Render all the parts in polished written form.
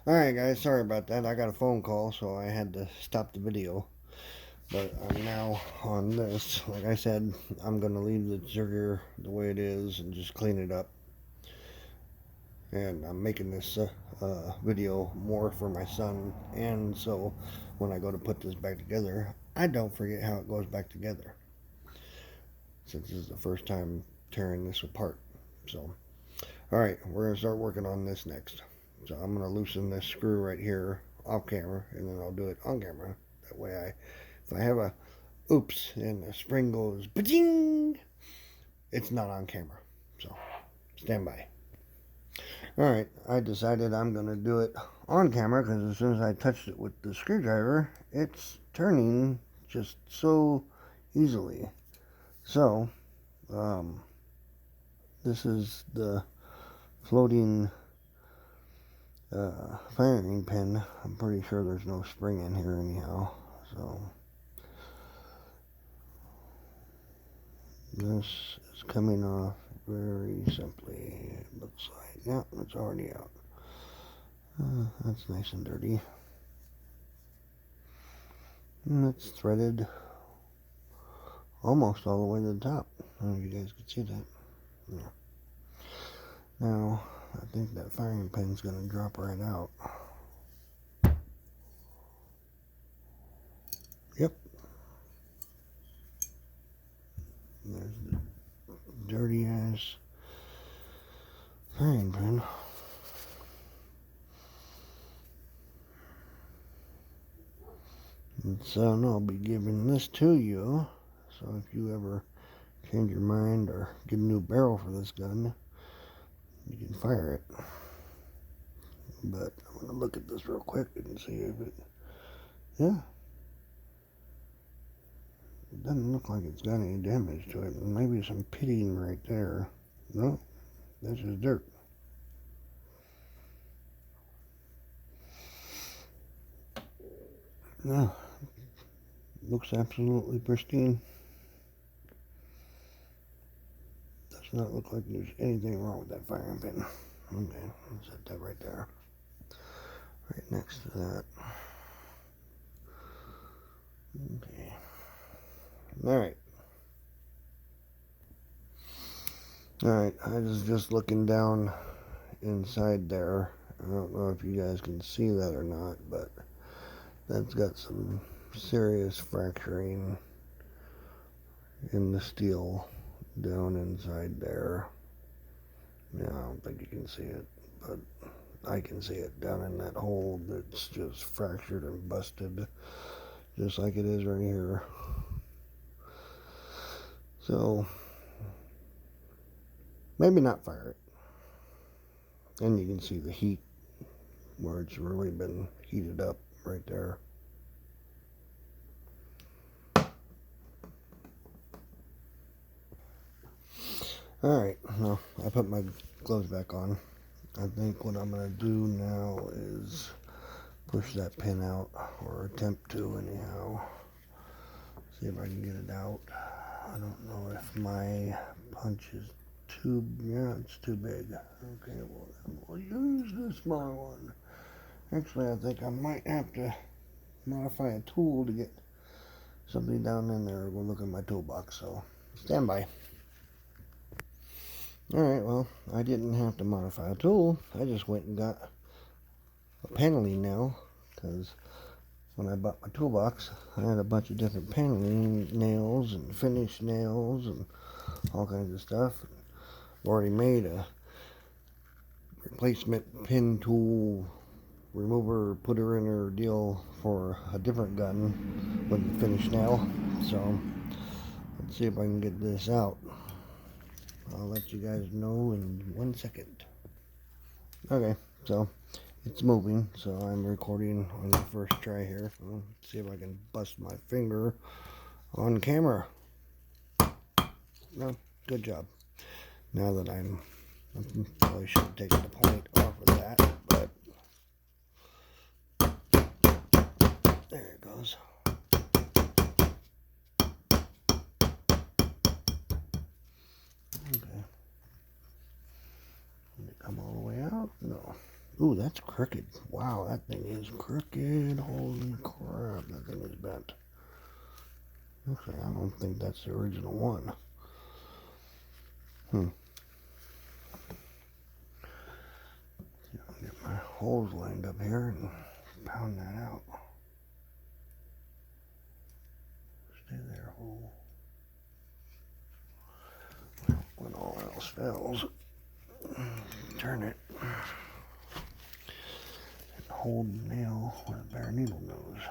Alright guys, sorry about that. I got a phone call, so I had to stop the video. But I'm now on this. Like I said, I'm going to leave the trigger the way it is and just clean it up. And I'm making this video more for my son. And so when I go to put this back together, I don't forget how it goes back together. Since this is the first time tearing this apart. So, alright, we're going to start working on this next. So I'm going to loosen this screw right here off camera, and then I'll do it on camera. That way if I have a oops and the spring goes ba-ding, it's not on camera. So stand by. Alright, I decided I'm going to do it on camera because as soon as I touched it with the screwdriver, it's turning just so easily. So, this is the floating firing pin. I'm pretty sure there's no spring in here anyhow. So this is coming off very simply. It looks like, yeah, it's already out. That's nice and dirty. And it's threaded almost all the way to the top. I don't know if you guys can see that. Yeah. Now, I think that firing pin's going to drop right out. Yep. There's the dirty ass firing pin. And so I'll be giving this to you. So if you ever change your mind or get a new barrel for this gun, you can fire it. But I'm going to look at this real quick and see if it, yeah, it doesn't look like it's got any damage to it. Maybe some pitting right there. No, that's just dirt. No, looks absolutely pristine. Does not look like there's anything wrong with that firing pin. Okay, let's set that right there. Right next to that. Okay. Alright. Alright, I was just looking down inside there. I don't know if you guys can see that or not, but that's got some serious fracturing in the steel down inside there. Yeah, I don't think you can see it, but I can see it down in that hole that's just fractured and busted, just like it is right here. So, maybe not fire it. And you can see the heat where it's really been heated up right there. Alright, well, I put my gloves back on. I think what I'm going to do now is push that pin out, or attempt to anyhow. See if I can get it out. I don't know if my punch is too, yeah, it's too big. Okay, well, we'll use the smaller one. Actually, I think I might have to modify a tool to get something down in there. We'll look in my toolbox, so stand by. Alright, well, I didn't have to modify a tool. I just went and got a paneling nail, because when I bought my toolbox, I had a bunch of different paneling nails and finish nails and all kinds of stuff. Already made a replacement pin tool remover, putter inner deal for a different gun with the finish nail. So let's see if I can get this out. I'll let you guys know in 1 second. Okay, so it's moving, so I'm recording on the first try here. So let's see if I can bust my finger on camera. No, good job. Now that I probably should have taken the point off of that, but there it goes. Okay. Did it come all the way out? No. Ooh, that's crooked. Wow, that thing is crooked. Holy crap, that thing is bent. Okay, I don't think that's the original one. I'll get my holes lined up here and pound that out. Stay there, hole. When all else fails, turn it and hold the nail with a bare needle nose.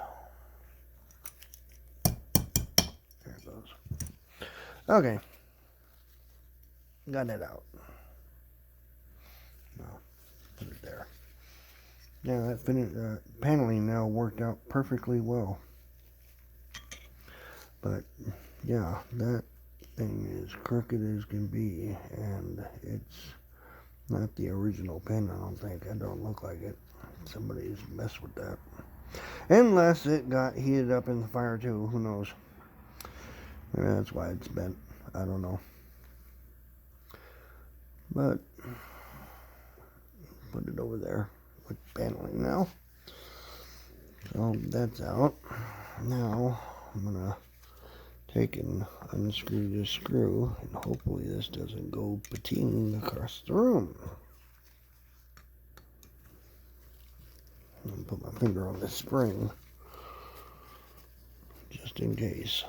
There it goes. Okay, got it out. Now, put it there. Yeah, that paneling now worked out perfectly well. But yeah, that thing is crooked as can be, and it's not the original pin, I don't think. It don't look like it. Somebody's messed with that. Unless it got heated up in the fire too, who knows. Maybe that's why it's bent. I don't know. But put it over there with paneling now. So that's out. Now I'm gonna take and unscrew this screw, and hopefully this doesn't go pating across the room. I'm gonna put my finger on this spring just in case.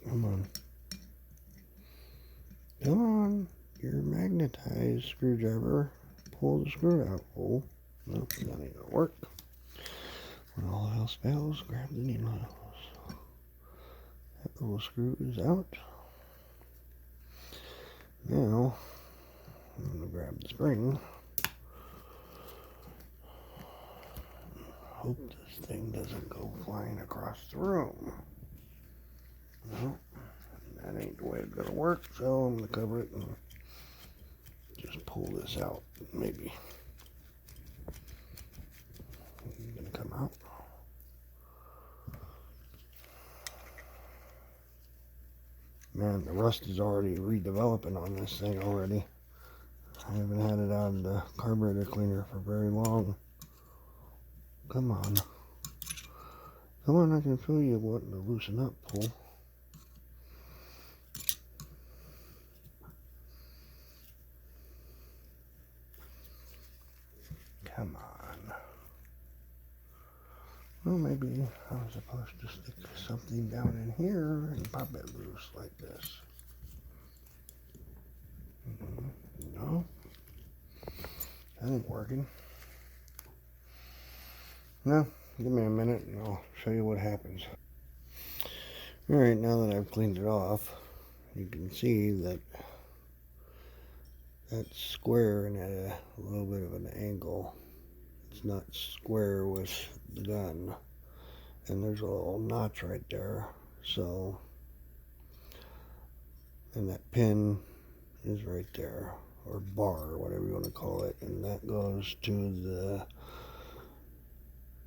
Come on. Come on. You're magnetized, screwdriver. Pull the screw out. Oh, nope, that ain't gonna work. When all else fails, grab the needle nose. That little screw is out. Now, I'm gonna grab the spring. Hope this thing doesn't go flying across the room. Well, that ain't the way it's gonna work, so I'm gonna cover it and just pull this out, maybe. It's gonna come out. Man, the rust is already redeveloping on this thing already. I haven't had it out of the carburetor cleaner for very long. Come on. Come on, I can feel you wanting to loosen up, pull. Come on. Well, maybe I was supposed to stick something down in here and pop it loose like this. No, that ain't working. No, give me a minute and I'll show you what happens. Alright, now that I've cleaned it off, you can see that that's square and at a little bit of an angle. It's not square with the gun. And there's a little notch right there. So, and that pin is right there, or bar, whatever you want to call it, and that goes to the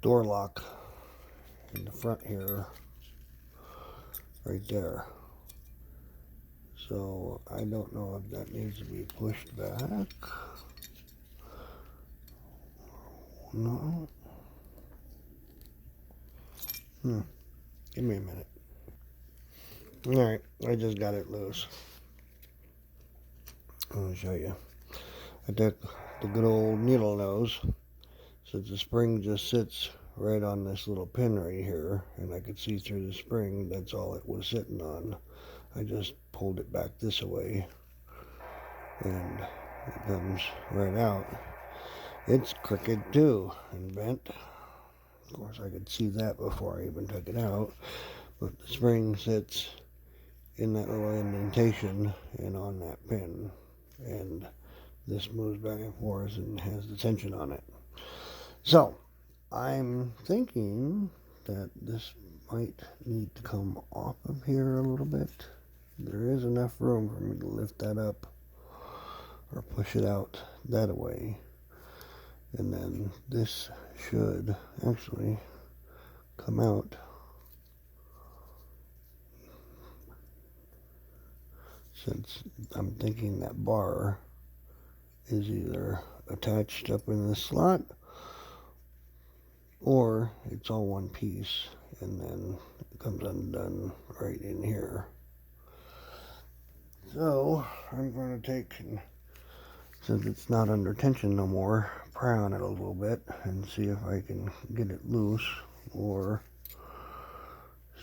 door lock in the front here, right there. So I don't know if that needs to be pushed back. No. Give me a minute. Alright, I just got it loose. I'm going to show you. I took the good old needle nose, since the spring just sits right on this little pin right here, and I could see through the spring, that's all it was sitting on. I just pulled it back this way, and it comes right out. It's crooked too, and bent. Of course, I could see that before I even took it out, but the spring sits in that little indentation and on that pin, and this moves back and forth and has the tension on it. So I'm thinking that this might need to come off of here a little bit. There is enough room for me to lift that up or push it out that way, and then this should actually come out since I'm thinking that bar is either attached up in the slot or it's all one piece and then it comes undone right in here. So I'm going to take, since it's not under tension no more, pry on it a little bit and see if I can get it loose or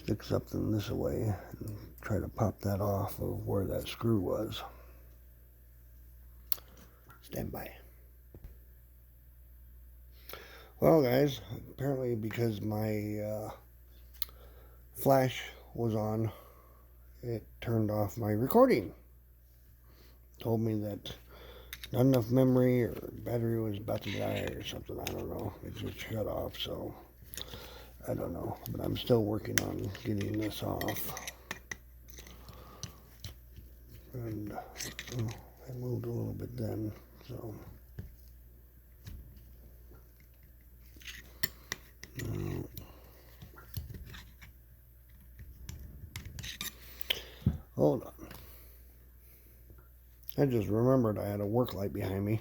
stick something this way and try to pop that off of where that screw was. Stand by. Well guys, apparently because my flash was on, it turned off my recording. Told me that not enough memory or battery was about to die or something, I don't know. It just shut off, so I don't know. But I'm still working on getting this off. And I moved a little bit then, so hold on. I just remembered I had a work light behind me.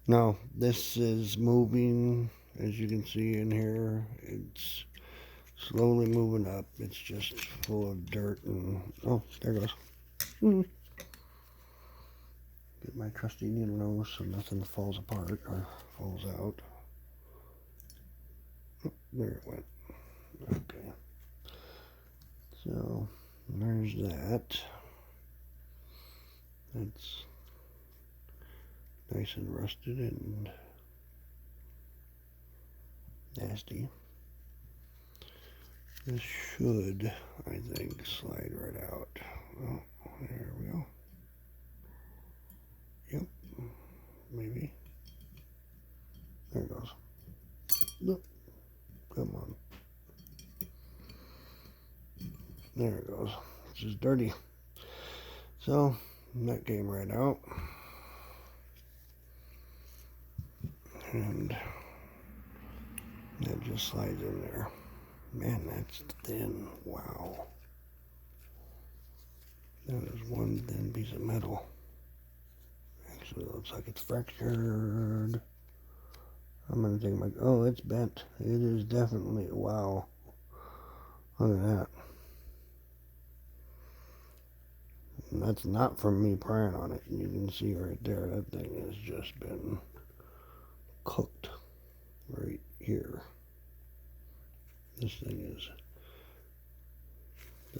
Now, this is moving, as you can see in here. It's slowly moving up. It's just full of dirt and, oh, there it goes. Get my trusty needle nose so nothing falls apart or falls out. Oh, there it went. Okay. So, there's that. It's nice and rusted and nasty. This should, I think, slide right out. Oh, there we go. Yep, maybe. There it goes. Look, come on. There it goes. It's just dirty. So, that came right out. And that just slides in there. Man, that's thin. Wow. That is one thin piece of metal. Actually, it looks like it's fractured. I'm going to take my... Oh, it's bent. It is definitely... Wow. Look at that. And that's not from me prying on it. You can see right there, that thing has just been cooked right here. This thing is